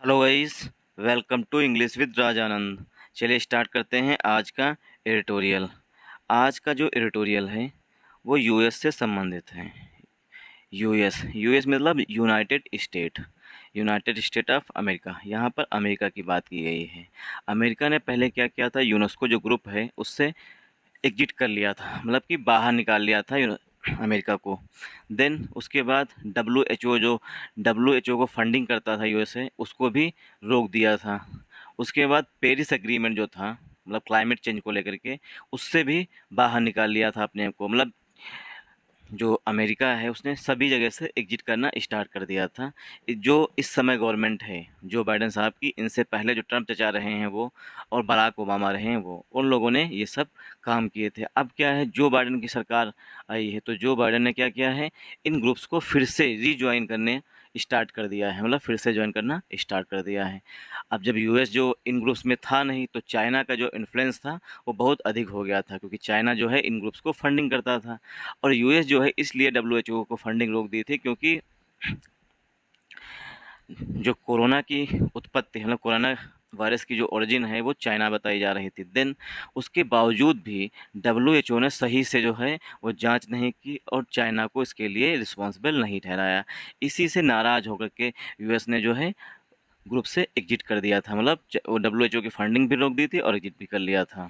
Hello guys, welcome to English with Rajanand. चलिए start करते हैं आज का एडिटोरियल। आज का जो एडिटोरियल है वो यूएस से संबंधित है। यूएस मतलब यूनाइटेड स्टेट ऑफ अमेरिका। यहाँ पर अमेरिका की बात की गई है। अमेरिका ने पहले क्या किया था, यूनेस्को जो ग्रुप है उससे एग्जिट कर लिया था, मतलब कि बाहर निकाल लिया था अमेरिका को। देन उसके बाद डब्ल्यू एच ओ को फंडिंग करता था यूएसए, उसको भी रोक दिया था। उसके बाद पेरिस एग्रीमेंट जो था, मतलब क्लाइमेट चेंज को लेकर के, उससे भी बाहर निकाल लिया था अपने आप को। मतलब जो अमेरिका है उसने सभी जगह से एग्जिट करना स्टार्ट कर दिया था। जो इस समय गवर्नमेंट है जो बाइडेन साहब की, इनसे पहले जो ट्रम्प चचा रहे हैं वो और बराक ओबामा रहे हैं वो, उन लोगों ने ये सब काम किए थे। अब क्या है, जो बाइडेन की सरकार आई है तो जो बाइडेन ने क्या किया है, इन ग्रुप्स को फिर से रीज्वाइन करने स्टार्ट कर दिया है, मतलब फिर से ज्वाइन करना स्टार्ट कर दिया है। अब जब यूएस जो इन ग्रुप्स में था नहीं, तो चाइना का जो इन्फ्लुएंस था वो बहुत अधिक हो गया था, क्योंकि चाइना जो है इन ग्रुप्स को फंडिंग करता था। और यूएस जो है इसलिए डब्ल्यूएचओ को फंडिंग रोक दी थी, क्योंकि जो कोरोना की उत्पत्ति है, मतलब कोरोना वायरस की जो ओरिजिन है वो चाइना बताई जा रही थी। देन उसके बावजूद भी डब्ल्यूएचओ ने सही से जो है वो जांच नहीं की और चाइना को इसके लिए रिस्पॉन्सिबल नहीं ठहराया। इसी से नाराज़ होकर के यूएस ने जो है ग्रुप से एग्जिट कर दिया था, मतलब वो डब्ल्यूएचओ की फंडिंग भी रोक दी थी और एग्जिट भी कर लिया था।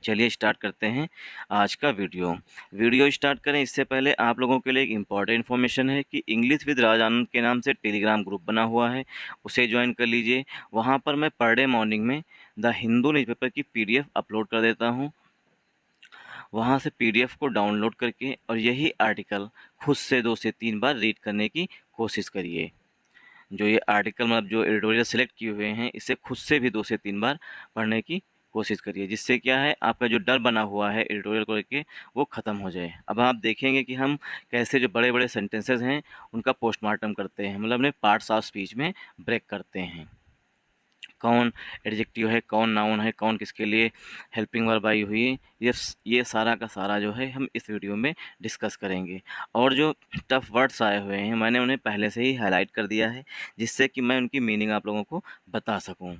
चलिए स्टार्ट करते हैं आज का वीडियो स्टार्ट करें इससे पहले आप लोगों के लिए एक इम्पॉर्टेंट इन्फॉर्मेशन है कि इंग्लिश विद राज आनंद के नाम से टेलीग्राम ग्रुप बना हुआ है, उसे ज्वाइन कर लीजिए। वहाँ पर मैं पर डे मॉर्निंग में द हिंदू न्यूज़पेपर की पीडीएफ अपलोड कर देता हूँ। वहाँ से पीडीएफ को डाउनलोड करके और यही आर्टिकल खुद से 2 से 3 बार रीड करने की कोशिश करिए। जो ये आर्टिकल, मतलब जो एडिटोरियल सेलेक्ट किए हुए हैं, इसे खुद से भी 2 से 3 बार पढ़ने की कोशिश करिए, जिससे क्या है, आपका जो डर बना हुआ है एडिटोरियल को लेके वो ख़त्म हो जाए। अब आप देखेंगे कि हम कैसे जो बड़े बड़े सेंटेंसेस हैं उनका पोस्टमार्टम करते हैं, मतलब अपने पार्ट्स ऑफ स्पीच में ब्रेक करते हैं। कौन एडजेक्टिव है, कौन नाउन है, कौन किसके लिए हेल्पिंग वर्ब आई हुई है, ये सारा का सारा जो है हम इस वीडियो में डिस्कस करेंगे। और जो टफ वर्ड्स आए हुए हैं मैंने उन्हें पहले से ही हाईलाइट कर दिया है, जिससे कि मैं उनकी मीनिंग आप लोगों को बता सकूं,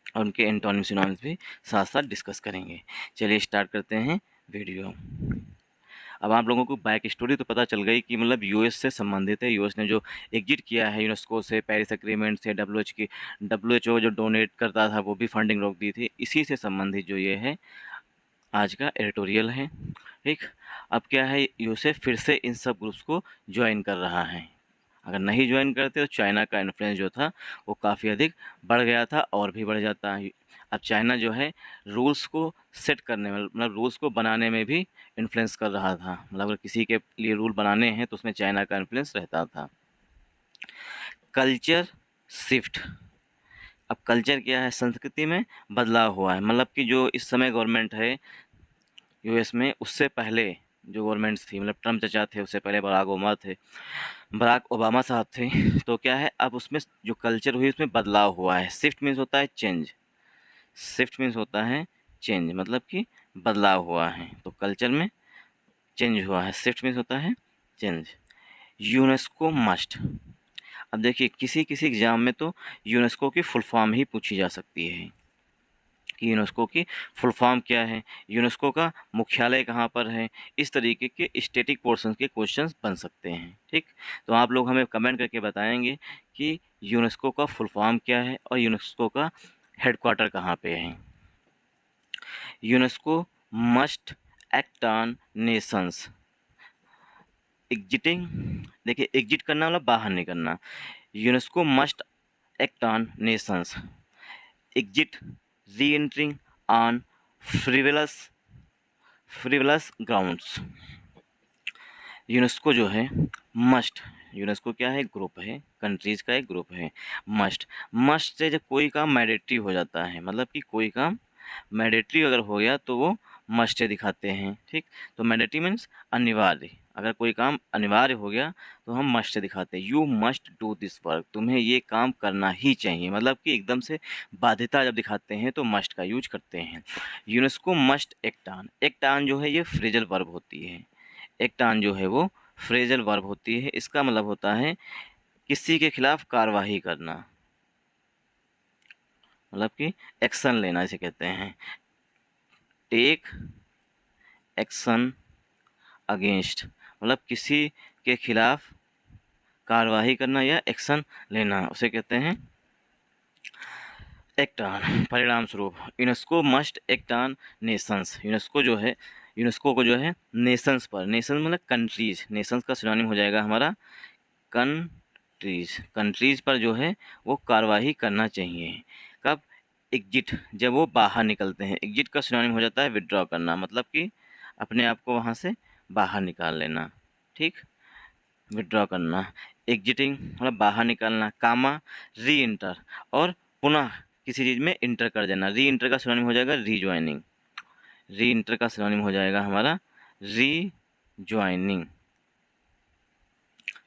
और उनके एंटोनिम सिनोनिम्स भी साथ साथ डिस्कस करेंगे। चलिए स्टार्ट करते हैं वीडियो। अब आप लोगों को बैक स्टोरी तो पता चल गई कि मतलब यूएस से संबंधित है। यूएस ने जो एग्जिट किया है यूनेस्को से, पेरिस एग्रीमेंट से, डब्ल्यूएचओ जो डोनेट करता था वो भी फंडिंग रोक दी थी। इसी से संबंधित जो ये है आज का एडिटोरियल है, ठीक। अब क्या है, यूएसए फिर से इन सब ग्रुप्स को ज्वाइन कर रहा है। अगर नहीं ज्वाइन करते तो चाइना का इन्फ्लुएंस जो था वो काफ़ी अधिक बढ़ गया था और भी बढ़ जाता है। अब चाइना जो है रूल्स को सेट करने में, मतलब रूल्स को बनाने में भी इन्फ्लुएंस कर रहा था। मतलब अगर किसी के लिए रूल बनाने हैं तो उसमें चाइना का इन्फ्लुएंस रहता था। Culture shift. अब कल्चर क्या है, संस्कृति में बदलाव हुआ है। मतलब कि जो इस समय गवर्नमेंट है यूएस में, उससे पहले जो गवर्नमेंट्स थी, मतलब ट्रम्प चचा थे, उससे पहले बराक ओबामा साहब थे, तो क्या है, अब उसमें जो कल्चर हुई उसमें बदलाव हुआ है। शिफ्ट मीन्स होता है चेंज, शिफ्ट मीन्स होता है चेंज, मतलब कि बदलाव हुआ है। तो कल्चर में चेंज हुआ है, शिफ्ट मीन्स होता है चेंज। UNESCO must. अब देखिए किसी किसी एग्जाम में तो यूनेस्को की फुल फॉर्म ही पूछी जा सकती है कि यूनेस्को की फुल फॉर्म क्या है, यूनेस्को का मुख्यालय कहाँ पर है। इस तरीके के स्टैटिक पोर्शंस के क्वेश्चंस बन सकते हैं, ठीक। तो आप लोग हमें कमेंट करके बताएंगे कि यूनेस्को का फुल फॉर्म क्या है और यूनेस्को का हेडक्वार्टर कहाँ पे है। UNESCO must act on nations exiting. देखिए एग्जिट करना मतलब बाहर निकलना। UNESCO must act on nations exit re entering on frivolous grounds. UNESCO जो है मस्ट, यूनेस्को क्या है, ग्रुप है, कंट्रीज़ का एक ग्रुप है। मस्ट से जब कोई काम मैंडेटरी हो जाता है, मतलब कि कोई काम मैंडेटरी अगर हो गया तो वो मस्ट से दिखाते हैं, ठीक। तो मैंडेटरी मीन्स अनिवार्य, अगर कोई काम अनिवार्य हो गया तो हम मस्ट से दिखाते हैं। You must do this work, तुम्हें ये काम करना ही चाहिए, मतलब कि एकदम से बाध्यता जब दिखाते हैं तो मस्ट का यूज करते हैं। यूनेस्को मस्ट एक्ट ऑन जो है ये फ्रेजल वर्ब होती है। एक्ट ऑन जो है वो फ्रेजल वर्ब होती है। इसका मतलब होता है किसी के खिलाफ कार्रवाई करना, मतलब कि एक्शन लेना इसे कहते हैं, टेक एक्शन अगेंस्ट, मतलब किसी के खिलाफ कार्रवाई करना या एक्शन लेना, उसे कहते हैं एक्ट ऑन। परिणाम स्वरूप UNESCO must act on Nations, UNESCO जो है, यूनेस्को को जो है नेशंस पर, नेशन मतलब कंट्रीज, नेशंस का सिनोनिम हो जाएगा हमारा कंट्रीज, कंट्रीज पर जो है वो कार्रवाई करना चाहिए। कब? एग्जिट, जब वो बाहर निकलते हैं। एग्जिट का सिनोनिम हो जाता है विड्रॉ करना, मतलब कि अपने आप को वहाँ से बाहर निकाल लेना, ठीक, विड्रॉ करना। एग्जिटिंग मतलब बाहर निकालना, कामा री इंटर, और पुनः किसी चीज़ में इंटर कर देना। री इंटर का सिनोनिम हो जाएगा रीज्वाइनिंग, री इंटर का सिनोनिम हो जाएगा हमारा रीज्वाइनिंग,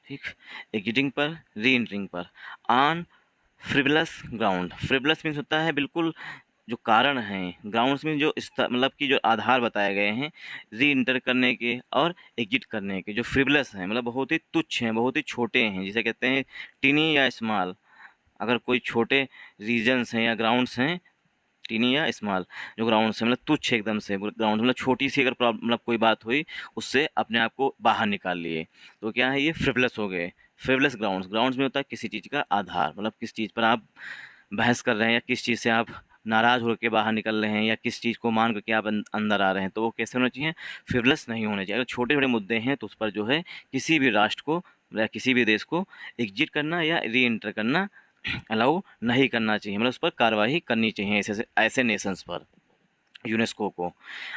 ठीक। एग्जिटिंग पर, री इंटरिंग पर। On frivolous ground, frivolous means होता है बिल्कुल जो कारण हैं, ग्राउंड्स में जो मतलब कि जो आधार बताए गए हैं री इंटर करने के और एग्जिट करने के, जो फ्रिवलस हैं मतलब बहुत ही तुच्छ हैं, बहुत ही छोटे हैं, जिसे कहते हैं टीनी या स्मॉल। अगर कोई छोटे रीजन्स हैं या ग्राउंड्स हैं, टीनी या स्मॉल जो ग्राउंड्स हैं मतलब तुच्छ एकदम से, ग्राउंड मतलब छोटी सी अगर प्रॉब्लम मतलब कोई बात हुई उससे अपने आप को बाहर निकाल लिए, तो क्या है ये फ्रिवलस हो गए। फ्रिवलस ग्राउंड्स, ग्राउंड्स में होता है किसी चीज़ का आधार, मतलब किस चीज़ पर आप बहस कर रहे हैं या किस चीज़ से आप नाराज़ होकर बाहर निकल रहे हैं या किस चीज़ को मान करके आप अंदर आ रहे हैं, तो वो कैसे होना चाहिए? फ्रिवलस नहीं होने चाहिए। अगर छोटे बड़े मुद्दे हैं तो उस पर जो है किसी भी राष्ट्र को या किसी भी देश को एग्जिट करना या री एंटर करना अलाउ नहीं करना चाहिए, मतलब उस पर कार्रवाई करनी चाहिए ऐसे ऐसे नेशंस पर, यूनेस्को को।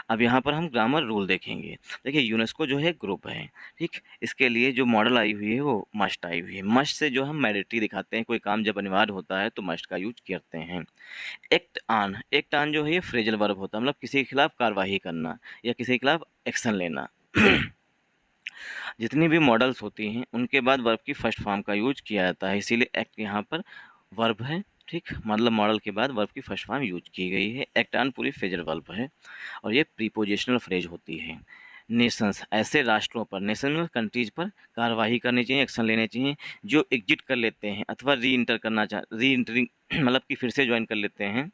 अब यहाँ पर हम ग्रामर रूल देखेंगे। देखिए यूनेस्को जो है ग्रुप है, ठीक, इसके लिए जो मॉडल आई हुई है वो मस्ट आई हुई है। मस्ट से जो हम मैंडेटरी दिखाते हैं, कोई काम जब अनिवार्य होता है तो मस्ट का यूज करते हैं। एक्ट ऑन, एक्ट ऑन जो है ये फ्रेजल वर्ब होता है, मतलब किसी के खिलाफ कार्रवाई करना या किसी के खिलाफ एक्शन लेना। जितनी भी मॉडल्स होती हैं उनके बाद वर्ब की फर्स्ट फॉर्म का यूज किया जाता है, इसीलिए एक्ट यहाँ पर वर्ब है, ठीक, मतलब मॉडल के बाद वर्ब की फर्स्ट फॉर्म यूज की गई है। एक्ट ऑन पूरी फ्रेजल वर्ब है और ये प्रीपोजिशनल फ्रेज होती है। नेशंस, ऐसे राष्ट्रों पर, नेशन में कंट्रीज पर कार्रवाई करनी चाहिए, एक्शन लेने चाहिए जो एग्जिट कर लेते हैं अथवा री इंटर करना री इंटरिंग मतलब कि फिर से ज्वाइन कर लेते हैं।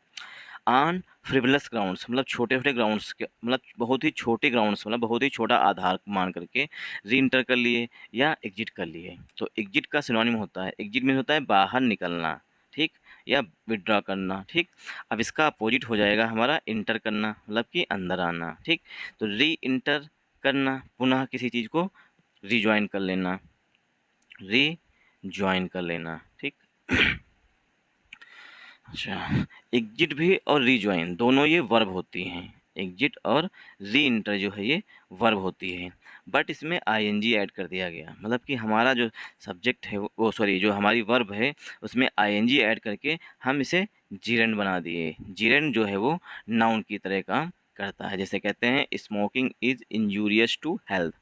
ऑन फ्रिवलस ग्राउंड्स, मतलब छोटे छोटे ग्राउंड्स के, मतलब बहुत ही छोटे ग्राउंड्स, मतलब बहुत ही छोटा आधार मान करके री इंटर कर लिए या एग्जिट कर लिए। तो एग्जिट का सिनोनिम होता है, एग्जिट में होता है बाहर निकलना, ठीक, या विड्रॉ करना, ठीक। अब इसका अपोजिट हो जाएगा हमारा इंटर करना, मतलब कि अंदर आना, ठीक। तो री इंटर करना, पुनः किसी चीज़ को रीज्वाइन कर लेना, री ज्वाइन कर लेना, ठीक। अच्छा, एग्जिट भी और रीज्वाइन दोनों ये वर्ब होती हैं, एग्जिट और री इंटर जो है ये वर्ब होती है, बट इसमें आईएनजी ऐड कर दिया गया, मतलब कि हमारा जो सब्जेक्ट है वो सॉरी जो हमारी वर्ब है उसमें आईएनजी ऐड करके हम इसे जीरेंड बना दिए। जीरेंड जो है वो नाउन की तरह काम करता है, जैसे कहते हैं smoking is injurious to health,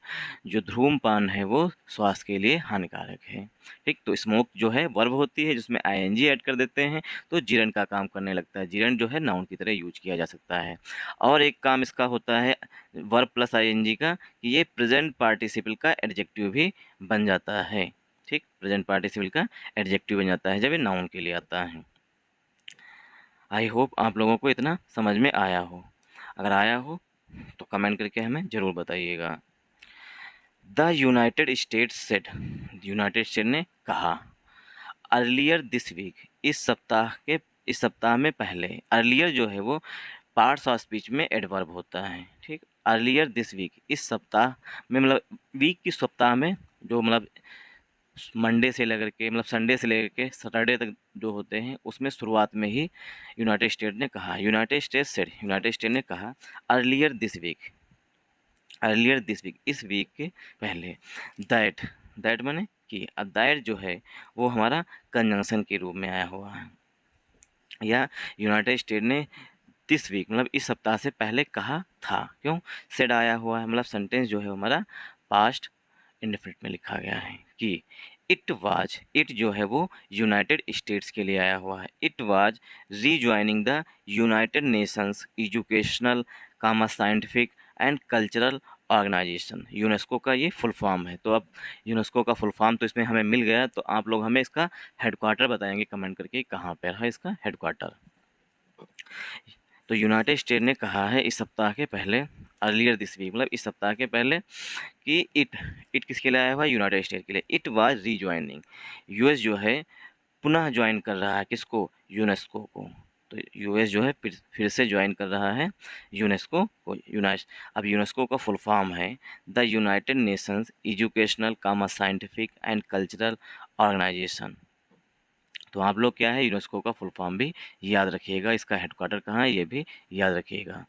जो धूम्रपान है वो स्वास्थ्य के लिए हानिकारक है, ठीक। तो स्मोक जो है वर्ब होती है जिसमें आईएनजी ऐड कर देते हैं तो जीरेंड का काम करने लगता है। जीरेंड जो है नाउन की तरह यूज किया जा सकता है। और एक काम इसका होता है वर्ब प्लस आईएनजी का, कि ये प्रेजेंट पार्टिसिपल का एडजेक्टिव भी बन जाता है, ठीक, प्रेजेंट पार्टिसिपल का एडजेक्टिव बन जाता है जब ये नाउन के लिए आता है। आई होप आप लोगों को इतना समझ में आया हो, अगर आया हो तो कमेंट करके हमें ज़रूर बताइएगा। The United states said, United State ने कहा, अर्लियर दिस वीक, इस सप्ताह में पहले, अर्लियर जो है वो पार्ट्स ऑफ स्पीच में एडवर्ब होता है, ठीक। अर्लियर दिस वीक, इस सप्ताह में, मतलब वीक की सप्ताह में, जो मतलब मंडे से लेकर के मतलब संडे से लेकर के सैटरडे तक जो होते हैं उसमें शुरुआत में ही यूनाइटेड स्टेट ने कहा, United State said, United State ने कहा earlier this week, earlier this week, इस वीक के पहले। दैट, दैट माने कि, अब दैट जो है वो हमारा कंजंक्शन के रूप में आया हुआ है, या यूनाइटेड स्टेट ने दिस वीक मतलब इस सप्ताह से पहले कहा था, क्यों सेड आया हुआ है, मतलब सेंटेंस जो है हमारा पास्ट इंडेफिनिट में लिखा गया है कि इट वाज, इट जो है वो यूनाइटेड स्टेट्स के लिए आया हुआ है, it was rejoining the United Nations Educational comma Scientific and Cultural Organisation, UNESCO का ये फुल फॉर्म है। तो अब यूनेस्को का फुल फॉर्म तो इसमें हमें मिल गया, तो आप लोग हमें इसका हेडक्वार्टर बताएंगे कमेंट करके, कहाँ पर है इसका हेडक्वार्टर। तो यूनाइटेड स्टेट ने कहा है इस सप्ताह के पहले, अर्लियर दिस वीक, मतलब इस सप्ताह के पहले, कि इट किसके लिए आया हुआ है? यूनाइटेड स्टेट के लिए। इट वाज रीजॉइनिंग, यूएस जो है पुनः ज्वाइन कर रहा है किसको? यूनेस्को को। तो यूएस जो है फिर से ज्वाइन कर रहा है यूनेस्को को। अब यूनेस्को का फुल फॉर्म है the United Nations Educational comma Scientific and Cultural Organisation. तो आप लोग क्या है, यूनेस्को का फुल फॉर्म भी याद रखिएगा, इसका हेडक्वार्टर कहाँ है ये भी याद रखिएगा।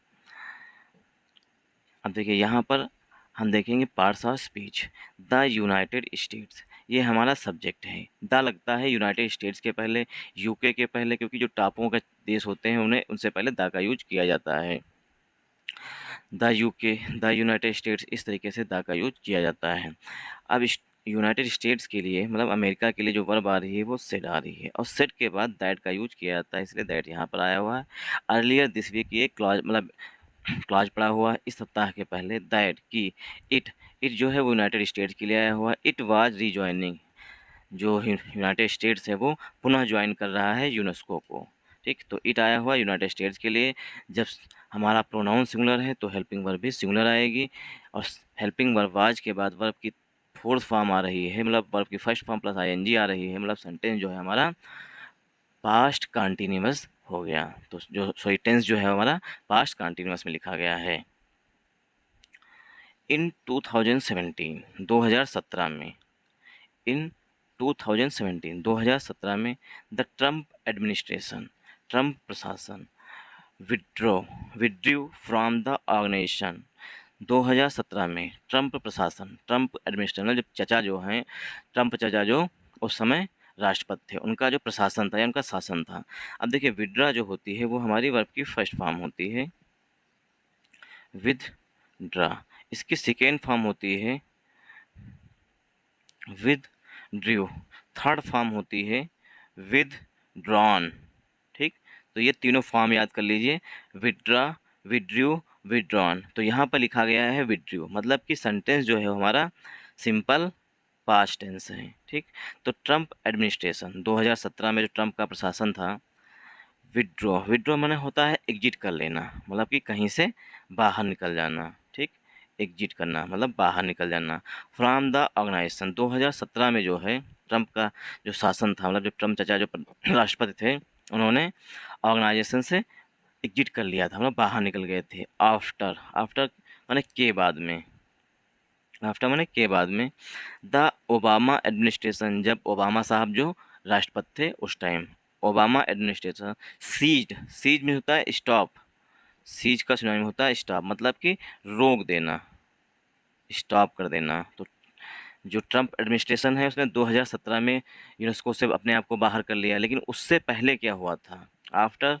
अब देखिए यहाँ पर हम देखेंगे parts of speech. The United states, ये हमारा सब्जेक्ट है। द लगता है यूनाइटेड स्टेट्स के पहले, यूके के पहले, क्योंकि जो टापुओं का देश होते हैं उन्हें उनसे पहले द का यूज किया जाता है। The UK, the United states, इस तरीके से द का यूज किया जाता है। अब यूनाइटेड स्टेट्स के लिए, मतलब अमेरिका के लिए जो वर्ब आ रही है वो सेड आ रही है, और सेड के बाद दैट का यूज किया जाता है, इसलिए दैट यहाँ पर आया हुआ है। अर्लियर दिस वीक, ये क्लॉज मतलब क्लॉज पड़ा हुआ है इस सप्ताह के पहले, दैट की इट जो है वो यूनाइटेड स्टेट्स के लिए आया हुआ है। इट वाज रीजॉइनिंग, जो यूनाइटेड स्टेट्स है वो पुनः ज्वाइन कर रहा है यूनेस्को को। ठीक, तो इट आया हुआ यूनाइटेड स्टेट्स के लिए। जब हमारा प्रोनाउन सिंगुलर है तो हेल्पिंग वर्ब भी सिंगुलर आएगी, और हेल्पिंग वर्ब वाज के बाद वर्ब की फोर्थ फॉर्म आ रही है, मतलब वर्ब की फर्स्ट फॉर्म प्लस आईएनजी आ रही है, मतलब सेंटेंस जो है हमारा पास्ट कंटिन्यूअस हो गया। तो जो सॉरी टेंस जो है हमारा पास्ट कंटिन्यूअस में लिखा गया है। इन 2017, 2017 में, इन 2017 में द ट्रम्प एडमिनिस्ट्रेशन, ट्रम्प प्रशासन विड्रू फ्रॉम द ऑर्गेनाइजेशन। 2017 में ट्रम्प प्रशासन, ट्रम्प एडमिनिस्ट्रेशन, जब चचा जो हैं, ट्रम्प चचा जो उस समय राष्ट्रपति थे, उनका जो प्रशासन था या उनका शासन था। अब देखिए विड्रा जो होती है वो हमारी वर्ब की फर्स्ट फॉर्म होती है, विदड्रा। इसकी सेकेंड फॉर्म होती है विदड्रू, थर्ड फॉर्म होती है विदड्रॉन। ठीक, तो ये तीनों फॉर्म याद कर लीजिए, विदड्रा, विड्रू, विदड्रॉन। तो यहाँ पर लिखा गया है विड्रू, मतलब कि सेंटेंस जो है हमारा सिंपल पास्ट टेंस है। ठीक, तो ट्रम्प एडमिनिस्ट्रेशन 2017 में जो ट्रम्प का प्रशासन था, विड्रॉ माने होता है एग्जिट कर लेना, मतलब कि कहीं से बाहर निकल जाना। ठीक, एग्जिट करना मतलब बाहर निकल जाना। फ्रॉम द ऑर्गेनाइजेशन, 2017 में जो है ट्रम्प का जो शासन था, मतलब जो ट्रम्प चाचा जो राष्ट्रपति थे, उन्होंने ऑर्गेनाइजेशन से एग्जिट कर लिया था, मतलब बाहर निकल गए थे। आफ्टर, आफ्टर माने के बाद में, आफ्टर माने के बाद में। द ओबामा एडमिनिस्ट्रेशन, जब ओबामा साहब जो राष्ट्रपति थे उस time, Obama administration ceased, cease में होता है स्टॉप, सीज का सिनोनिम होता है स्टॉप, मतलब कि रोक देना, स्टॉप कर देना। तो जो ट्रम्प एडमिनिस्ट्रेशन है उसने 2017 में यूनेस्को से अपने आप को बाहर कर लिया, लेकिन उससे पहले क्या हुआ था? After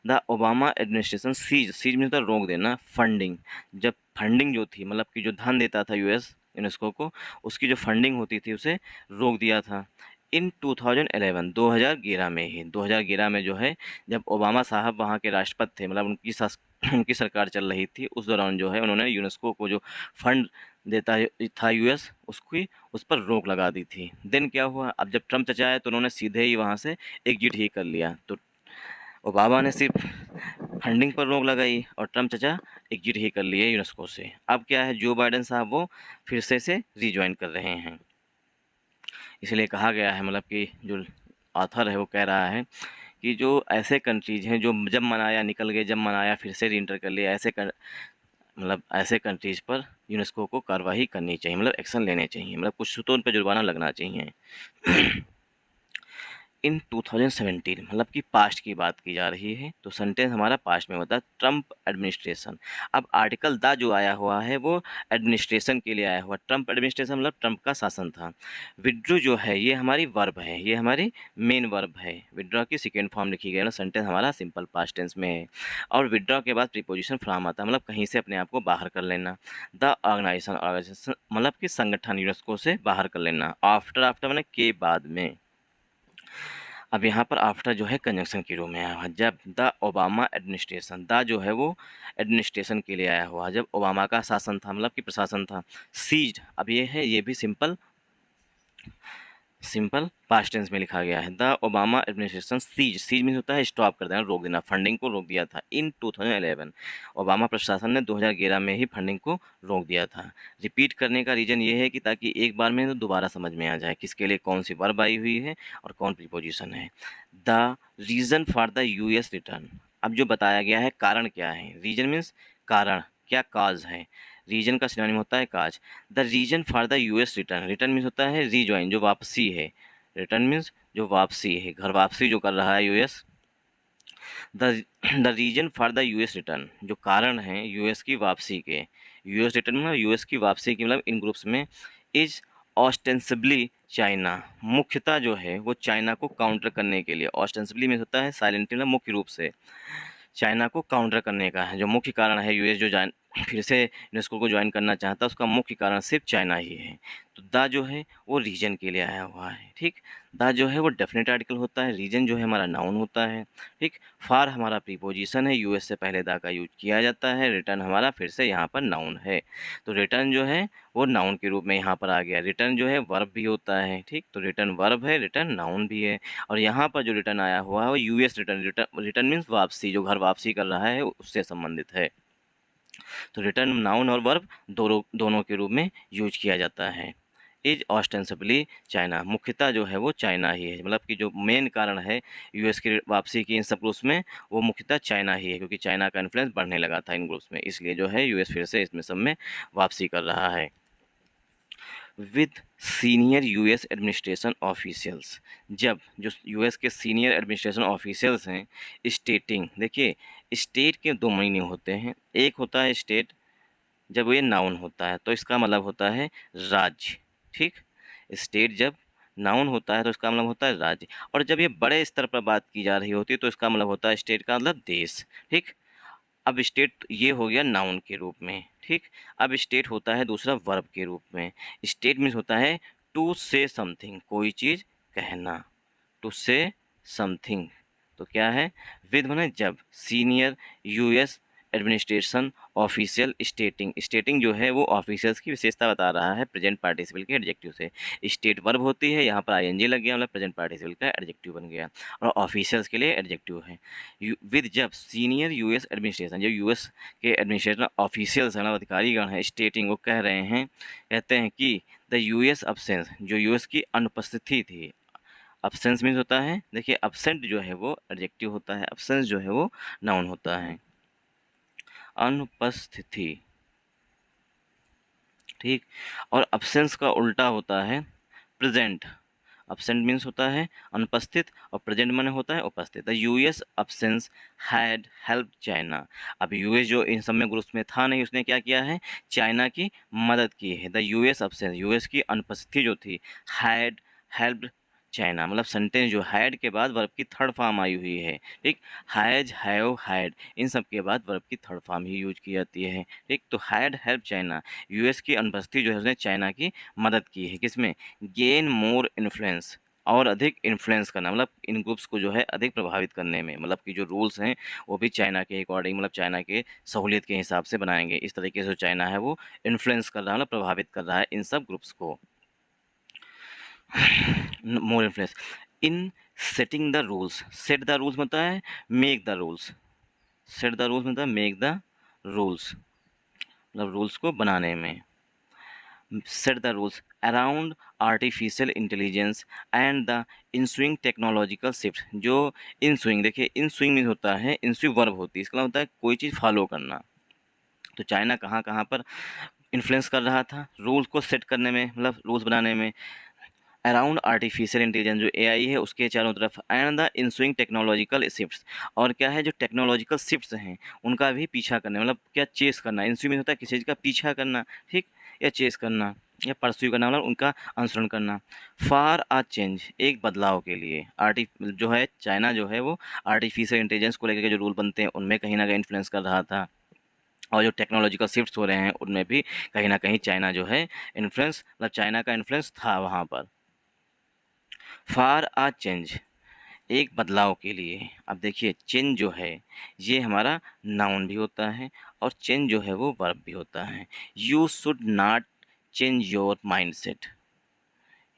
the Obama administration cease, cease में होता है रोक देना, फंडिंग, जब फंडिंग जो थी, मतलब कि जो धन देता था यूएस यूनेस्को को, उसकी जो फंडिंग होती थी उसे रोक दिया था। इन 2011, 2011 में ही, 2011 में जो है जब ओबामा साहब वहाँ के राष्ट्रपति थे, मतलब उनकी सरकार चल रही थी, उस दौरान जो है उन्होंने यूनेस्को को जो फंड देता था यूएस, उसकी उस पर रोक लगा दी थी। देन क्या हुआ, अब जब ट्रम्प चचा आए तो उन्होंने सीधे ही वहाँ से एग्जिट ही कर लिया। तो ओबामा ने सिर्फ फंडिंग पर रोक लगाई और ट्रम्प चचा एग्जिट ही कर लिए यूनेस्को से। अब क्या है, जो बाइडेन साहब वो फिर से रिज्वाइन कर रहे हैं। इसलिए कहा गया है, मतलब कि जो ऑथर है वो कह रहा है कि जो ऐसे कंट्रीज हैं जो जब मनाया निकल गए, जब मनाया फिर से रीएंटर कर लिया, मतलब ऐसे कंट्रीज़ पर यूनेस्को को कार्रवाई करनी चाहिए, मतलब एक्शन लेने चाहिए, मतलब कुछ तो उन पर जुर्माना लगना चाहिए। इन 2017, मतलब कि पास्ट की बात की जा रही है, तो सेंटेंस हमारा पास्ट में होता है, ट्रम्प एडमिनिस्ट्रेशन। अब आर्टिकल द जो आया हुआ है वो एडमिनिस्ट्रेशन के लिए आया हुआ, ट्रम्प एडमिनिस्ट्रेशन मतलब ट्रम्प का शासन था। विड्रू जो है ये हमारी वर्ब है, ये हमारी मेन वर्ब है, विड्रॉ की सेकेंड फॉर्म लिखी गई है ना, सेंटेंस हमारा सिंपल पास्ट टेंस में है। और विड्रॉ के बाद प्रीपोजिशन फ्रॉम आता है, मतलब कहीं से अपने आप को बाहर कर लेना। द ऑर्गेनाइजेशन, ऑर्गेनाइजेशन मतलब कि संगठन, यूनेस्को से बाहर कर लेना। आफ्टर, आफ्टर मैंने के बाद में। अब यहाँ पर आफ्टर जो है कंजंक्शन की रो में आया हुआ, जब द ओबामा एडमिनिस्ट्रेशन, द जो है वो एडमिनिस्ट्रेशन के लिए आया हुआ, जब ओबामा का शासन था, मतलब कि प्रशासन था। सीज्ड, अब ये है, ये भी सिंपल सिंपल पास्ट टेंस में लिखा गया है। The Obama administration ceases mean होता है स्टॉप कर देना, रोक देना, फंडिंग को रोक दिया था इन 2011। ओबामा प्रशासन ने 2011 में ही फंडिंग को रोक दिया था। रिपीट करने का रीज़न ये है कि ताकि एक बार में तो दोबारा समझ में आ जाए किसके लिए कौन सी वर्ब आई हुई है और कौन प्रीपोजिशन है। The reason for the US return, अब जो बताया गया है कारण क्या है। रीजन मीन्स कारण, क्या काज है। रीजन का सिनोनिम होता है cause. The reason for the US return, return means होता है रीजॉइन, जो वापसी है। रिटर्न मीन्स जो वापसी है, घर वापसी जो कर रहा है US. The the reason for the US return, जो कारण है यूएस की वापसी के। यूएस रिटर्न मतलब यूएस की वापसी की, मतलब इन ग्रुप्स में इज ऑस्टेंसिबली चाइना, मुख्यतः जो है वो चाइना को काउंटर करने के लिए। ऑस्टेंसिबली मीन्स होता है साइलेंटली, मतलब मुख्य रूप से चाइना को काउंटर करने का है। जो मुख्य कारण है यूएस जो फिर से यूनेस्को को ज्वाइन करना चाहता है, उसका मुख्य कारण सिर्फ चाइना ही है। तो द जो है वो रीजन के लिए आया हुआ है। ठीक, द जो है वो डेफिनेट आर्टिकल होता है, रीजन जो है हमारा नाउन होता है। ठीक, फॉर हमारा प्रीपोजिशन है, यूएस से पहले द का यूज किया जाता है। रिटर्न हमारा फिर से यहाँ पर नाउन है, तो रिटर्न जो है वो नाउन के रूप में यहाँ पर आ गया। रिटर्न जो है वर्ब भी होता है। ठीक, तो रिटर्न वर्ब है, रिटर्न नाउन भी है। और यहाँ पर जो रिटर्न आया हुआ है वो यूएस रिटर्न, रिटर्न मीन्स वापसी, जो घर वापसी कर रहा है उससे संबंधित है। तो रिटर्न नाउन और वर्ब दोनों के रूप में यूज किया जाता है। इज ऑस्टेंसिबली चाइना, मुख्यतः जो है वो चाइना ही है, मतलब कि जो मेन कारण है यूएस की वापसी की इन सब ग्रुप्स में, वो मुख्यतः चाइना ही है, क्योंकि चाइना का इन्फ्लुएंस बढ़ने लगा था इन ग्रुप्स में, इसलिए जो है यूएस फिर से इसमें सब में वापसी कर रहा है। With senior US administration officials, जब जो यूएस के सीनियर एडमिनिस्ट्रेशन ऑफिशियल्स हैं, स्टेटिंग, देखिए स्टेट के दो मीनिंग होते हैं। एक होता है स्टेट, जब ये नाउन होता है तो इसका मतलब होता है राज्य। ठीक, स्टेट जब नाउन होता है तो इसका मतलब होता है राज्य, और जब ये बड़े स्तर पर बात की जा रही होती है तो इसका मतलब होता है स्टेट का मतलब देश। ठीक, अब स्टेट ये हो गया नाउन के रूप में। ठीक, अब स्टेट होता है दूसरा वर्ब के रूप में। स्टेट मीन्स होता है टू से समथिंग, कोई चीज़ कहना, टू से समथिंग। तो क्या है, विद माने जब, सीनियर यूएस एडमिनिस्ट्रेशन ऑफिशियल स्टेटिंग, स्टेटिंग जो है वो ऑफिशियल्स की विशेषता बता रहा है प्रेजेंट पार्टिसिपल के एडजेक्टिव से। स्टेट वर्ब होती है, यहाँ पर आईएनजी लग गया, मतलब प्रेजेंट पार्टिसिपल का एडजेक्टिव बन गया, और ऑफिशियल्स के लिए एडजेक्टिव है। विद जब सीनियर यूएस एडमिनिस्ट्रेशन, जो यूएस के एडमिनिस्ट्रेशन ऑफिशियल्स हैं, अधिकारीगण हैं, स्टेटिंग वो कह रहे हैं, कहते हैं कि द यूएस अब्सेंस, जो यूएस की अनुपस्थिति थी। अब्सेंस मीन्स होता है, देखिए अब्सेंट जो है वो एडजेक्टिव होता है, अब्सेंस जो है वो नाउन होता है। अनुपस्थिति, ठीक, और अब्सेंस का उल्टा होता है प्रेजेंट। अब्सेंट मीन्स होता है अनुपस्थित, और प्रेजेंट माने होता है उपस्थित। The US absence had help China, अब यूएस जो इन सब में ग्रुप्स में था नहीं, उसने क्या किया है, चाइना की मदद की है। द यूएस अब्सेंस, यूएस की अनुपस्थिति जो थी, हैड हेल्प्ड चाइना, मतलब सेंटेंस जो हैड के बाद वर्ब की थर्ड फॉर्म आई हुई है। ठीक, हैज, हैव, हैड, इन सब के बाद वर्ब की थर्ड फॉर्म ही यूज की जाती है। ठीक, तो हैड हेल्प चाइना, यूएस की अनुपस्थिति जो है उसने चाइना की मदद की है, किसमें, गेन मोर इन्फ्लुएंस, और अधिक इन्फ्लुएंस करना, मतलब इन ग्रुप्स को जो है अधिक प्रभावित करने में, मतलब कि जो रूल्स हैं वो भी चाइना के अकॉर्डिंग, मतलब चाइना के सहूलियत के हिसाब से बनाएंगे। इस तरीके से चाइना है वो इन्फ्लुएंस कर रहा है, मतलब प्रभावित कर रहा है इन सब ग्रुप्स को। More influence in setting the rules, set the rules मतलब है make the rules, set the rules मतलब मेक द रूल्स, मतलब रूल्स को बनाने में। Set the rules around artificial intelligence and the ensuing technological shift, जो ensuing, देखिए इंस्विंग mean होता है, इंस्विंग वर्ब होती है, इसका मतलब होता है कोई चीज़ फॉलो करना। तो चाइना कहाँ कहाँ पर इन्फ्लुएंस कर रहा था रूल्स को सेट करने में, मतलब रूल्स बनाने में, अराउंड आर्टिफिशियल इंटेलिजेंस जो एआई है उसके चारों तरफ, and the ensuing technological shifts, और क्या है जो टेक्नोलॉजिकल शिफ्ट्स हैं उनका भी पीछा करना, मतलब क्या चेस करना। इंस्विंग होता है किसी चीज़ का पीछा करना, ठीक, या चेस करना या परस्यू करना, मतलब उनका अनुसरण करना। फार आ चेंज, एक बदलाव के लिए, जो है चाइना जो है वो आर्टिफिशियल इंटेलिजेंस को लेकर के जो रूल बनते हैं उनमें कहीं ना कहीं इन्फ्लुएंस कर रहा था, और जो टेक्नोलॉजिकल शिफ्ट्स हो रहे हैं उनमें भी कहीं ना कहीं चाइना जो है इन्फ्लुएंस, मतलब चाइना का इन्फ्लुएंस था वहाँ पर। फार आ चेंज, एक बदलाव के लिए। अब देखिए चेंज जो है ये हमारा नाउन भी होता है, और चेंज जो है वो वर्ब भी होता है। You should not change your mind set,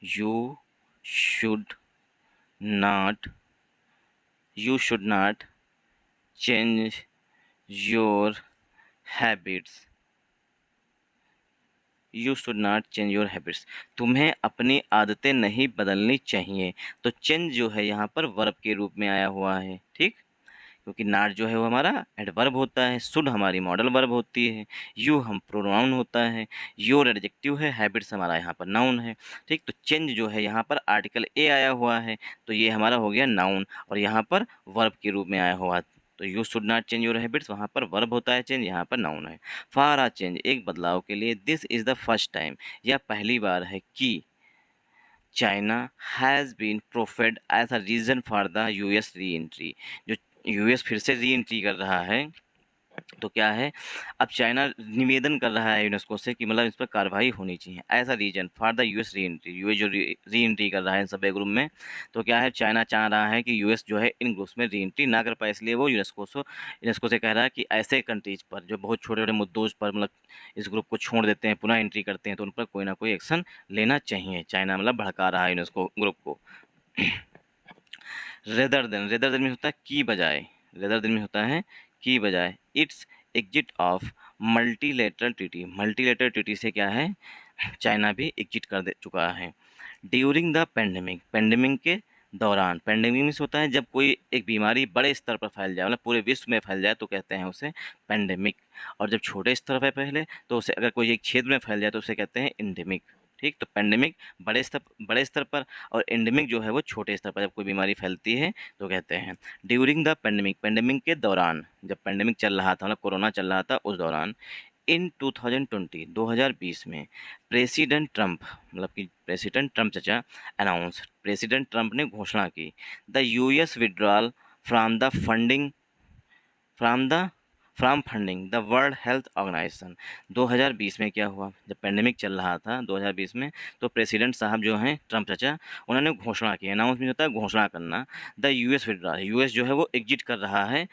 you should not you should not change your habits. You should not change your habits, तुम्हें अपनी आदतें नहीं बदलनी चाहिए। तो चेंज जो है यहाँ पर वर्ब के रूप में आया हुआ है, ठीक, क्योंकि नॉट जो है वो हमारा एडवर्ब होता है, शुड हमारी मॉडल वर्ब होती है, यू हम प्रोनाउन होता है, योर एडजेक्टिव है, हैबिट्स हमारा यहाँ पर नाउन है, ठीक। तो चेंज जो है यहाँ पर आर्टिकल ए आया हुआ है, तो ये हमारा हो गया नाउन और यहाँ पर वर्ब के रूप में आया हुआ। तो you should not change your habits वहाँ पर वर्ब होता है चेंज, यहाँ पर नाउन है। फॉर आ चेंज एक बदलाव के लिए, this is the first time यह पहली बार है कि China has been proffered as a reason for the US re entry, जो यूएस फिर से री एंट्री कर रहा है। तो क्या है, अब चाइना निवेदन कर रहा है यूनेस्को से कि मतलब इस पर कार्रवाई होनी चाहिए as a reason for the US re entry, US जो री एंट्री कर रहा है इन सब ग्रुप में। तो क्या है, चाइना चाह रहा है कि यूएस जो है इन ग्रुप्स में री एंट्री ना कर पाए, इसलिए वो यूनेस्को से कह रहा है कि ऐसे कंट्रीज पर जो बहुत छोटे छोटे मुद्दों पर मतलब इस ग्रुप को छोड़ देते हैं, पुनः एंट्री करते हैं, तो उन पर कोई ना कोई एक्शन लेना चाहिए। चाइना मतलब भड़का रहा है यूनेस्को ग्रुप को। रेदर देन में होता है की बजाय, रेदर देन में होता है की बजाय, it's exit of multilateral treaty से क्या है, चाइना भी एग्जिट कर दे चुका है। ड्यूरिंग द पेंडेमिक के दौरान, पेंडेमिक में होता है जब कोई एक बीमारी बड़े स्तर पर फैल जाए, मतलब पूरे विश्व में फैल जाए तो कहते हैं उसे पेंडेमिक, और जब छोटे स्तर पर पहले तो उसे अगर कोई एक क्षेत्र में फैल जाए तो उसे कहते हैं एंडेमिक, ठीक। तो पेंडेमिक बड़े स्तर पर और एंडेमिक जो है वो छोटे स्तर पर जब कोई बीमारी फैलती है तो कहते हैं। ड्यूरिंग द पेंडेमिक के दौरान, जब पेंडेमिक चल रहा था मतलब कोरोना चल रहा था उस दौरान, इन 2020 में प्रेसिडेंट ट्रंप मतलब कि प्रेसिडेंट ट्रंप चाचा प्रेसिडेंट ट्रंप ने घोषणा की the US withdrawal from the funding from the from funding the World Health Organization. 2020 में क्या हुआ, जब पेंडेमिक चल रहा था 2020 में, तो प्रेसिडेंट साहब जो हैं ट्रंप चाचा, उन्होंने घोषणा की, अनाउंसमेंट होता है घोषणा करना, द यूएस विड्रॉल, यूएस जो है वो एग्जिट कर रहा है,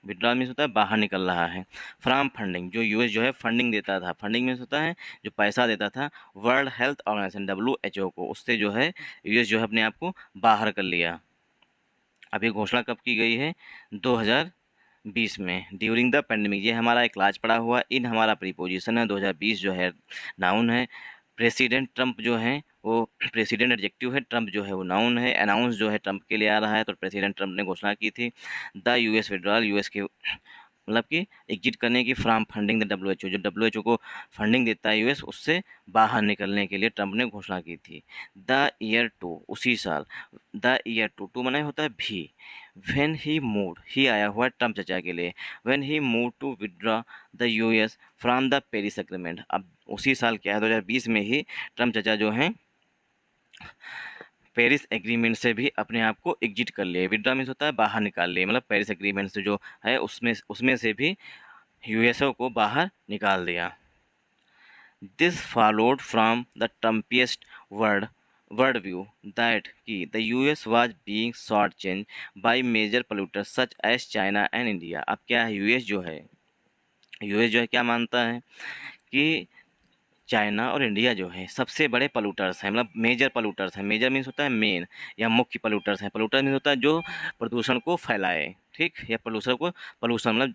विड्रॉल मीन्स होता है बाहर निकल रहा है, फ्रॉम फंडिंग, जो यूएस जो है फंडिंग देता था, फंडिंग मीन्स होता है जो पैसा देता था वर्ल्ड हेल्थ ऑर्गेनाइजेशन WHO को, उससे जो है यूएस जो है अपने आप को बाहर कर लिया। अब ये घोषणा कब की गई है, 2020 में, ड्यूरिंग द पेंडेमिक। ये हमारा एक क्लास पड़ा हुआ, इन हमारा प्रीपोजिशन है, 2020 जो है नाउन है, प्रेसिडेंट ट्रंप जो है वो प्रेसिडेंट एडजेक्टिव है, ट्रंप जो है वो नाउन है, अनाउंस जो है ट्रंप के लिए आ रहा है, तो प्रेसिडेंट ट्रंप ने घोषणा की थी द यूएस विड्रॉल, यूएस के मतलब कि एग्जिट करने की, फ्रॉम फंडिंग द WHO, जो WHO को फंडिंग देता है यूएस, उससे बाहर निकलने के लिए ट्रंप ने घोषणा की थी। द ईयर 2, उसी साल, द ईयर 2 मना होता है भी, व्हेन ही मूव्ड, ही आया हुआ है ट्रंप चचा के लिए, when he move to withdraw the US from the Paris agreement. अब उसी साल क्या है, 2020 में ही ट्रंप चचा जो हैं पेरिस एग्रीमेंट से भी अपने आप को एग्जिट कर लिए, विड्रॉ मीन्स होता है बाहर निकाल लिए, मतलब पेरिस एग्रीमेंट से जो है उसमें से भी यूएसओ को बाहर निकाल दिया। This followed from the Trumpist world view that कि the US was being short change by major polluters such as China and India. अब क्या है, यूएस जो है क्या मानता है कि चाइना और इंडिया जो है सबसे बड़े पोल्यूटर्स हैं, मतलब मेजर पोल्यूटर्स हैं। मेजर मीन्स होता है मेन या मुख्य पोल्यूटर्स हैं, पोल्यूटर मीन्स होता है जो प्रदूषण को फैलाए, ठीक, या पोल्यूशन मतलब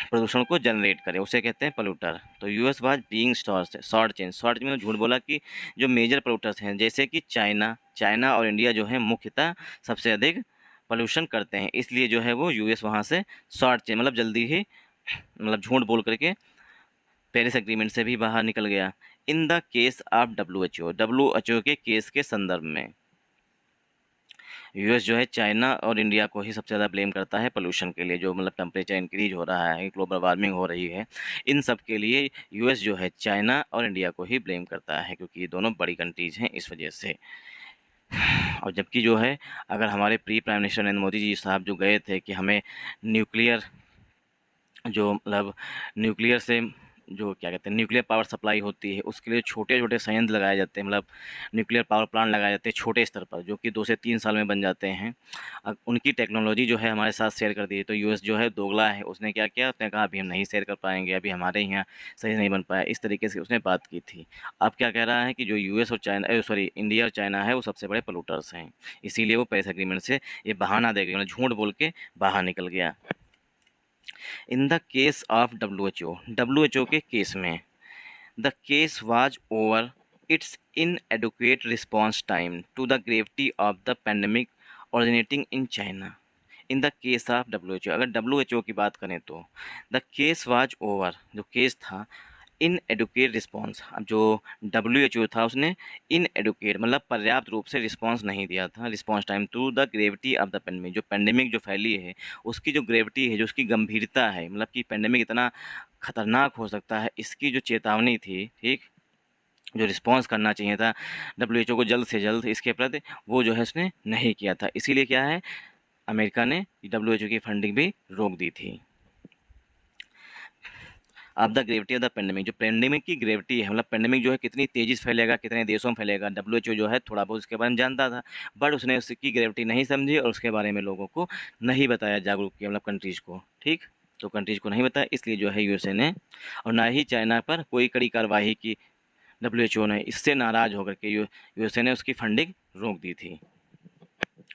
प्रदूषण को जनरेट करे, उसे कहते हैं पोल्यूटर। तो US was being short change में झूठ बोला कि जो मेजर पोल्यूटर्स हैं जैसे कि चाइना और इंडिया जो है मुख्यतः सबसे अधिक पोल्यूशन करते हैं, इसलिए जो है वो यूएस वहाँ से शॉर्ट चेंज मतलब जल्दी ही मतलब झूठ बोल करके पेरिस एग्रीमेंट से भी बाहर निकल गया। In the case of WHO के केस के संदर्भ में यूएस जो है चाइना और इंडिया को ही सबसे ज़्यादा ब्लेम करता है पोल्यूशन के लिए, जो मतलब टेम्परेचर इंक्रीज हो रहा है, ग्लोबल वार्मिंग हो रही है, इन सब के लिए यूएस जो है चाइना और इंडिया को ही ब्लेम करता है, क्योंकि ये दोनों बड़ी कंट्रीज़ हैं इस वजह से। और जबकि जो है अगर हमारे प्राइम मिनिस्टर नरेंद्र मोदी जी साहब जो गए थे कि हमें न्यूक्लियर जो मतलब न्यूक्लियर से जो क्या कहते हैं न्यूक्लियर पावर सप्लाई होती है, उसके लिए छोटे-छोटे संयंत्र लगाए जाते हैं, मतलब न्यूक्लियर पावर प्लांट लगाए जाते हैं छोटे स्तर पर, जो कि 2 से 3 साल में बन जाते हैं। उनकी टेक्नोलॉजी जो है हमारे साथ शेयर कर दी है, तो यूएस जो है दोगला है, उसने क्या किया, उसने कहा अभी हम नहीं शेयर कर पाएँगे, अभी हमारे यहाँ सही नहीं बन पाया, इस तरीके से उसने बात की थी। अब क्या कह रहा है कि जो यूएस और चाइना सॉरी इंडिया और चाइना है, वो सबसे बड़े पोल्यूटर्स हैं, इसीलिए वो पेरिस एग्रीमेंट से ये बहाना दे गया, मतलब झूठ बोल के बाहर निकल गया। In the case of WHO के केस में the case was over it's inadequate response time to the gravity of the pandemic originating in China. In the case of WHO, अगर डब्ल्यूएचओ की बात करें तो द केस वाज ओवर, जो case था इन educate response, अब जो डब्ल्यूएचओ था उसने इन एडुकेट मतलब पर्याप्त रूप से रिस्पॉन्स नहीं दिया था, response time to the gravity of the pandemic, जो पेंडेमिक जो फैली है उसकी जो ग्रेविटी है, जो उसकी गंभीरता है, मतलब कि पेंडेमिक इतना खतरनाक हो सकता है, इसकी जो चेतावनी थी, ठीक, जो रिस्पॉन्स करना चाहिए था डब्ल्यूएचओ को जल्द से जल्द इसके प्रति, वो जो है उसने नहीं किया था, इसीलिए क्या है अमेरिका ने डब्ल्यूएचओ की फंडिंग भी रोक दी थी। अब the gravity of the pandemic, जो पेंडेमिक की ग्रेविटी है, मतलब पेंडेमिक जो है कितनी तेज़ी से फैलेगा, कितने देशों में फैलेगा, डब्ल्यूएचओ जो है थोड़ा बहुत उसके बारे में जानता था, बट उसने उसकी ग्रेविटी नहीं समझी और उसके बारे में लोगों को नहीं बताया, जागरूक किया, मतलब कंट्रीज़ को, ठीक, तो कंट्रीज़ को नहीं बताया, इसलिए जो है यूएसए ने, और ना ही चाइना पर कोई कड़ी कार्रवाई की डब्ल्यूएचओ ने, इससे नाराज़ होकर के यूएसए ने उसकी फंडिंग रोक दी थी।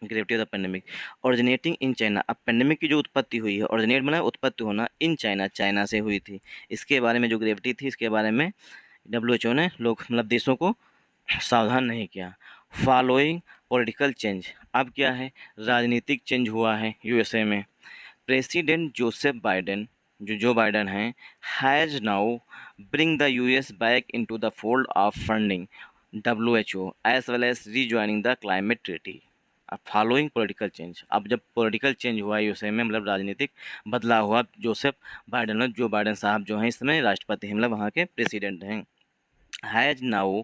Gravity of the pandemic originating in China, अब पेंडेमिक की जो उत्पत्ति हुई है, ओरिजिनेट मतलब उत्पत्ति होना, इन चाइना, चाइना से हुई थी, इसके बारे में जो ग्रेविटी थी, इसके बारे में डब्ल्यूएचओ ने लोग मतलब देशों को सावधान नहीं किया। फॉलोइंग पॉलिटिकल चेंज, अब क्या है राजनीतिक चेंज हुआ है यूएसए में। President Joseph Biden, Joe Biden हैं, has now bring the US back into the fold of funding WHO as well as rejoining the climate treaty. अब फॉलोइंग पॉलिटिकल चेंज, अब जब पॉलिटिकल चेंज हुआ USA में, मतलब राजनीतिक बदलाव हुआ, जोसेफ बाइडेन, जो बाइडेन साहब जो हैं इस समय राष्ट्रपति हैं, मतलब वहाँ के प्रेसिडेंट हैं, has now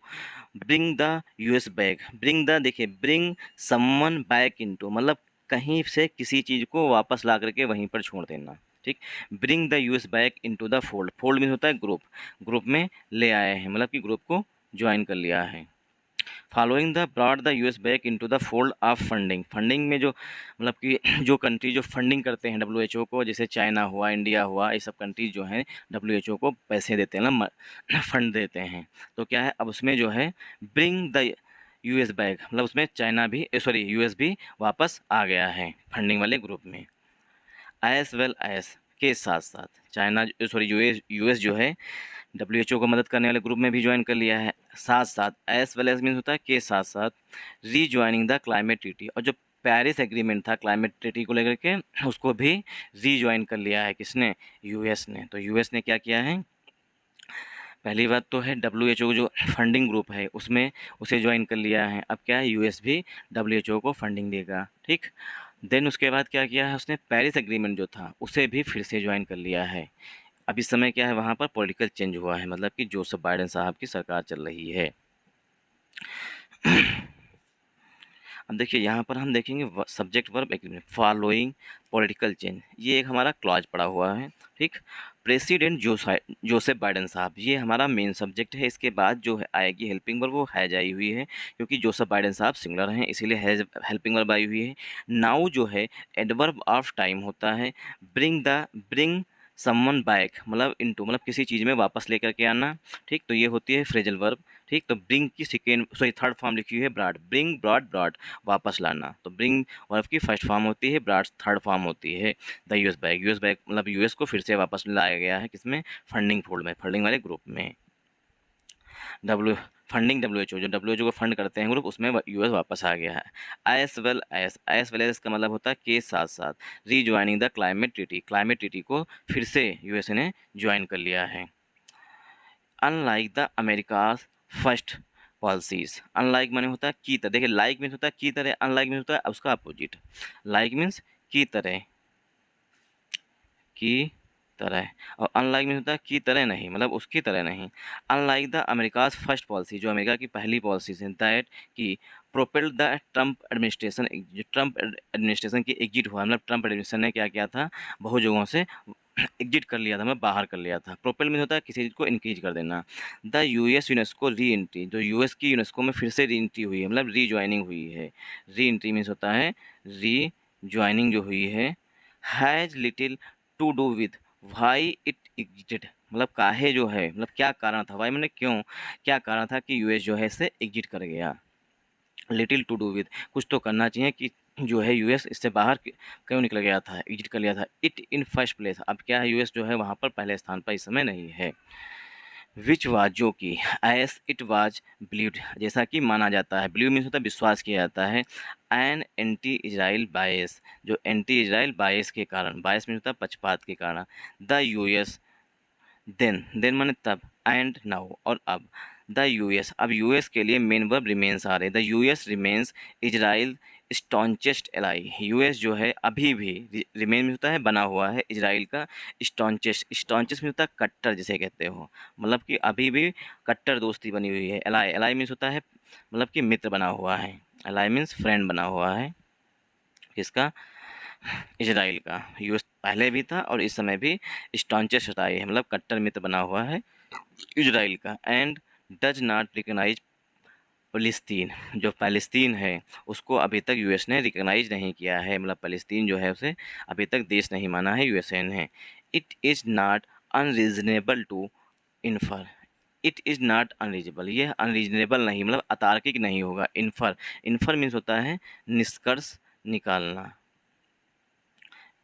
bring the US back, bring the, देखिए ब्रिंग समवन बैक इनटू मतलब कहीं से किसी चीज़ को वापस ला करके वहीं पर छोड़ देना, ठीक, bring the US back into the fold, fold mean होता है ग्रुप, ग्रुप में ले आए हैं, मतलब कि ग्रुप को ज्वाइन कर लिया है। Following the broad the US back into the fold of funding, funding में जो मतलब कि जो कंट्री जो फंडिंग करते हैं डब्ल्यूएचओ को, जैसे चाइना हुआ, इंडिया हुआ, ये सब कंट्रीज जो हैं डब्ल्यूएचओ को पैसे देते हैं ना, फंड देते हैं, तो क्या है अब उसमें जो है ब्रिंग द यूएस बैक, मतलब उसमें चाइना भी सॉरी यूएस भी वापस आ गया है फंडिंग वाले ग्रुप में। एज वेल एज के साथ साथ चाइना सॉरी यूएस जो है डब्ल्यूएचओ को मदद करने वाले ग्रुप में भी ज्वाइन कर लिया है, साथ साथ एज वेल एज मीन्स होता है के साथ साथ रीज्वाइनिंग द क्लाइमेट ट्रीटी, और जो पेरिस एग्रीमेंट था क्लाइमेट ट्रीटी को लेकर के, उसको भी रीज्वाइन कर लिया है, किसने, यूएस ने। तो यूएस ने क्या किया है, पहली बात तो है डब्ल्यूएचओ जो फंडिंग ग्रुप है उसमें उसे ज्वाइन कर लिया है, अब क्या है यूएस भी डब्ल्यूएचओ को फंडिंग देगा, ठीक। देन उसके बाद क्या किया है उसने, पेरिस एग्रीमेंट जो था उसे भी फिर से ज्वाइन कर लिया है। अब इस समय क्या है वहाँ पर पॉलिटिकल चेंज हुआ है, मतलब कि जोसेफ बाइडेन साहब की सरकार चल रही है। अब देखिए यहाँ पर हम देखेंगे subject verb agreement following political change, ये एक हमारा क्लॉज पड़ा हुआ है, ठीक। प्रेसिडेंट जोसेफ बाइडेन साहब, ये हमारा मेन सब्जेक्ट है, इसके बाद जो है आएगी हेल्पिंग वर्ब, वो हैज आई हुई है, क्योंकि जोसेफ बाइडेन साहब सिंगुलर हैं इसीलिए हैज हेल्पिंग वर्ब आई हुई है। नाउ जो है एडवर्ब ऑफ टाइम होता है, ब्रिंग समवन बैक मतलब इनटू मतलब किसी चीज़ में वापस लेकर के आना, ठीक, तो ये होती है फ्रेजल वर्ब, ठीक। तो ब्रिंग की सेकेंड सॉरी थर्ड फॉर्म लिखी हुई है ब्रॉड, ब्रिंग ब्रॉड वापस लाना, तो ब्रिंग वर्ब की फर्स्ट फॉर्म होती है, ब्रॉड थर्ड फॉर्म होती है। द यूएस बैक मतलब यूएस को फिर से वापस लाया गया है, किसमें, फंडिंग फोल्ड में, फंडिंग वाले ग्रुप में। डब्ल्यूएचओ जो डब्ल्यूएचओ को फंड करते हैं ग्रुप, उसमें यूएस वापस आ गया है। एस वेल एस का मतलब होता है के साथ साथ रीज्वाइनिंग द क्लाइमेट ट्रीटी को फिर से यूएसए ने ज्वाइन कर लिया है। Unlike the America's first policies, unlike माने होता है की तरह, देखिए लाइक मीन्स होता है की तरह, अनलाइक मीन्स होता है उसका अपोजिट, लाइक मीन्स की तरह, की तरह, और अनलाइक मीन्स होता है की तरह नहीं, मतलब उसकी तरह नहीं। Unlike the America's first policy, जो अमेरिका की पहली पॉलिसीज हैं, दैट की प्रोपेल्ड द ट्रंप एडमिनिस्ट्रेशन, जो ट्रंप एडमिनिस्ट्रेशन की एग्जिट हुआ, मतलब ट्रंप एडमिनिस्ट्रेशन ने क्या किया था, बहुत जगहों से एग्जिट कर लिया था, मतलब बाहर कर लिया था। प्रोपेल मीन्स होता है किसी चीज़ को इंक्रीज कर देना। द यूएस यूनेस्को री एंट्री, जो यूएस की यूनेस्को में फिर से री एंट्री हुई है, मतलब री ज्वाइनिंग हुई है। री एंट्री मीन्स होता है री ज्वाइनिंग जो हुई है। Has little to do with why it exited, मतलब काहे जो है, मतलब क्या कारण था, वाई मैंने क्यों, क्या कारण था कि यूएस जो है इससे एग्जिट कर गया। लिटिल टू डू विद, कुछ तो करना चाहिए कि जो है यूएस इससे बाहर क्यों निकल गया था, एग्जिट कर लिया था। इट इन फर्स्ट प्लेस, अब क्या है, यूएस जो है वहाँ पर पहले स्थान पर इस समय नहीं है। विच वाज, जो कि, एस इट वाज बिलीव्ड, जैसा कि माना जाता है। बिलीव मीन्स होता है विश्वास किया जाता है। एन एंटी इजराइल बायस, जो एंटी इजराइल बायस के कारण, बायस मीन्स होता है पक्षपात के कारण। द यूएस, देन माने तब, एंड नाउ और अब। द यूएस, अब यूएस के लिए मेन वर्ब रिमेन्स आ रहे हैं। The US remains Israel staunchest ally, US जो है अभी भी, रिमेन में होता है बना हुआ है, इजराइल का स्टॉन्चेस्ट, स्टॉन्चेस्ट में होता है कट्टर जिसे कहते हो, मतलब कि अभी भी कट्टर दोस्ती बनी हुई है। एलाई, एलाई मीन्स होता है मतलब कि मित्र बना हुआ है। एलाई मीन्स फ्रेंड बना हुआ है किसका, इजराइल का। यूएस पहले भी था और इस समय भी स्टॉन्चेस्ट एलाई है, मतलब कट्टर मित्र बना हुआ है इजराइल का। एंड डज नॉट रिकॉग्नाइज फ़लस्तीन, जो फ़लस्तीन है उसको अभी तक यूएस ने रिकॉग्नाइज़ नहीं किया है, मतलब फ़लस्तीन जो है उसे अभी तक देश नहीं माना है यूएसए ने। It is not unreasonable to infer, it is not unreasonable, यह अनरीज़नेबल नहीं, मतलब अतार्किक नहीं होगा। इन्फर, इन्फर मीन्स होता है निष्कर्ष निकालना,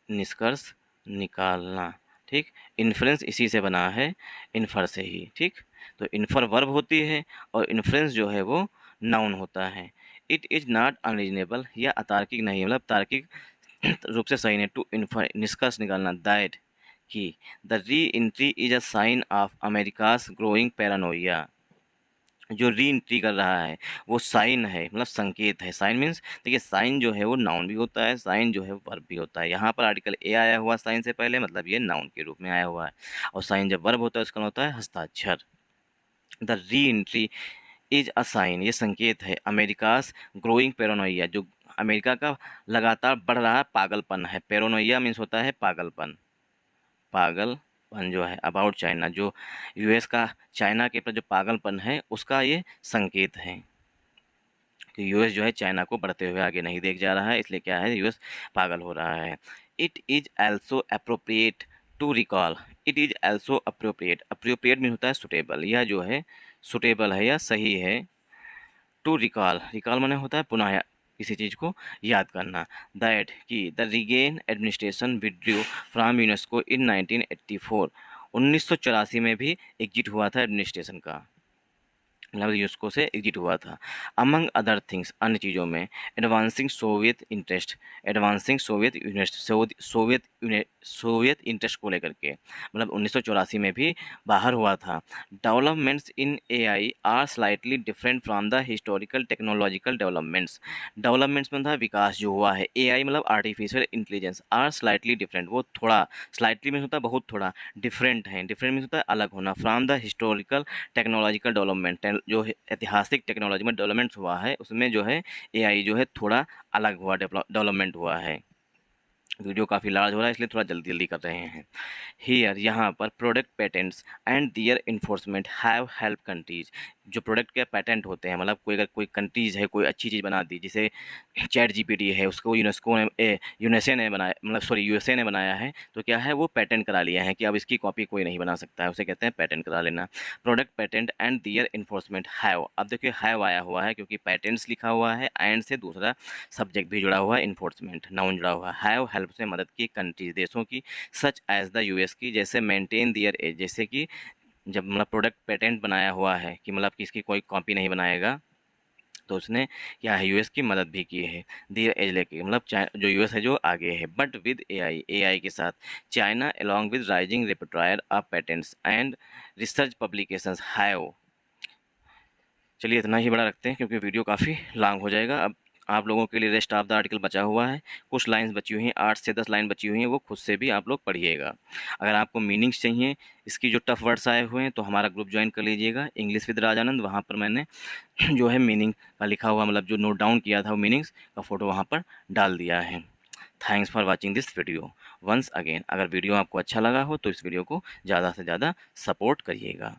निष्कर्ष निकालना, ठीक। इन्फ्रेंस इसी से बना है, इन्फर से ही, ठीक। तो इन्फर वर्ब होती है और इन्फ्रेंस जो है वो नाउन होता है। इट इज़ नॉट अनरीजनेबल, यह अतार्किक नहीं, मतलब तार्किक रूप से सही नहीं। टू इन्फर, निष्कर्ष निकालना। दैट, कि the re entry is a sign of America's growing paranoia, जो री एंट्री कर रहा है वो साइन है, मतलब संकेत है। साइन मीन्स, देखिए साइन जो है वो नाउन भी होता है, साइन जो है वो वर्ब भी होता है। यहाँ पर आर्टिकल ए आया हुआ साइन से पहले, मतलब ये नाउन के रूप में आया हुआ है। और साइन जब वर्ब होता है उसका होता है हस्ताक्षर। The re entry is a sign, ये संकेत है। अमेरिकाज ग्रोइंग पेरोनोइया, जो अमेरिका का लगातार बढ़ रहा पागलपन है। पेरोनोइया मीन्स होता है पागलपन, पागलपन जो है अबाउट चाइना, जो यूएस का चाइना के प्रति जो पागलपन है उसका ये संकेत है कि यूएस जो है चाइना को बढ़ते हुए आगे नहीं देख जा रहा है, इसलिए क्या है, यूएस पागल हो रहा है। It is also appropriate to recall, it is also appropriate, appropriate mean होता है सुटेबल, यह जो है सुटेबल है या सही है। टू रिकॉल, रिकॉल माने होता है पुनः किसी चीज़ को याद करना। दैट, कि the regain administration withdrew from UNESCO इन 1984, 1984 में भी एग्जिट हुआ था एडमिनिस्ट्रेशन का, मतलब यूनेस्को से एग्जिट हुआ था। अमंग अदर थिंग्स, अन्य चीज़ों में, advancing Soviet interest, advancing Soviet Unionist, Soviet interest को लेकर के, मतलब 1984 में भी बाहर हुआ था। Developments in AI are slightly different from the historical technological developments, developments में था विकास जो हुआ है, एआई मतलब artificial intelligence, are slightly different, वो थोड़ा, स्लाइटली में होता है बहुत थोड़ा, डिफरेंट है, डिफरेंट मीन्स होता है अलग होना, from the historical technological development, जो ऐतिहासिक टेक्नोलॉजी में डेवलपमेंट्स हुआ है उसमें जो है एआई जो है थोड़ा अलग हुआ, डेवलपमेंट हुआ है। वीडियो काफ़ी लार्ज हो रहा है इसलिए थोड़ा जल्दी जल्दी कर रहे हैं। हियर, यहाँ पर product patents and their enforcement have help countries, जो प्रोडक्ट के पेटेंट होते हैं, मतलब कोई अगर कोई कंट्रीज़ है कोई अच्छी चीज़ बना दी, जैसे चैट जीपीटी है उसको यूनेस्को ने यूनेसे ने बनाया, मतलब सॉरी यूएसए ने बनाया है, तो क्या है वो पेटेंट करा लिया है कि अब इसकी कॉपी कोई नहीं बना सकता है, उसे कहते हैं पेटेंट करा लेना। Product patent and their enforcement have, अब देखिए हैव आया हुआ है क्योंकि पेटेंट्स लिखा हुआ है, एंड से दूसरा सब्जेक्ट भी जुड़ा हुआ है, इन्फोर्समेंट नाउन जुड़ा हुआ है। हैव हेल्प से मदद की कंट्रीज देशों की, सच एज द यूएस की, जैसे मेंटेन दियर एज, जैसे कि जब मतलब प्रोडक्ट पेटेंट बनाया हुआ है कि मतलब कि इसकी कोई कॉपी नहीं बनाएगा, तो उसने क्या है यूएस की मदद भी की है। दियर एज लेके, मतलब जो यूएस है जो आगे है। बट विद एआई, एआई के साथ चाइना अलॉन्ग विद राइजिंग रेpertoire of patents and research publications have, चलिए इतना ही बड़ा रखते हैं क्योंकि वीडियो काफ़ी लॉन्ग हो जाएगा। अब आप लोगों के लिए रेस्ट ऑफ द आर्टिकल बचा हुआ है, कुछ लाइंस बची हुई हैं, 8 से 10 लाइन बची हुई हैं, वो खुद से भी आप लोग पढ़िएगा। अगर आपको मीनिंग्स चाहिए, इसकी जो टफ वर्ड्स आए हुए हैं तो हमारा ग्रुप ज्वाइन कर लीजिएगा, इंग्लिश विद राजानंद, वहाँ पर मैंने जो है मीनिंग का लिखा हुआ, मतलब जो नोट डाउन किया था वो मीनिंग्स का फ़ोटो वहाँ पर डाल दिया है। Thanks for watching this video once again. अगर वीडियो आपको अच्छा लगा हो तो इस वीडियो को ज़्यादा से ज़्यादा सपोर्ट करिएगा।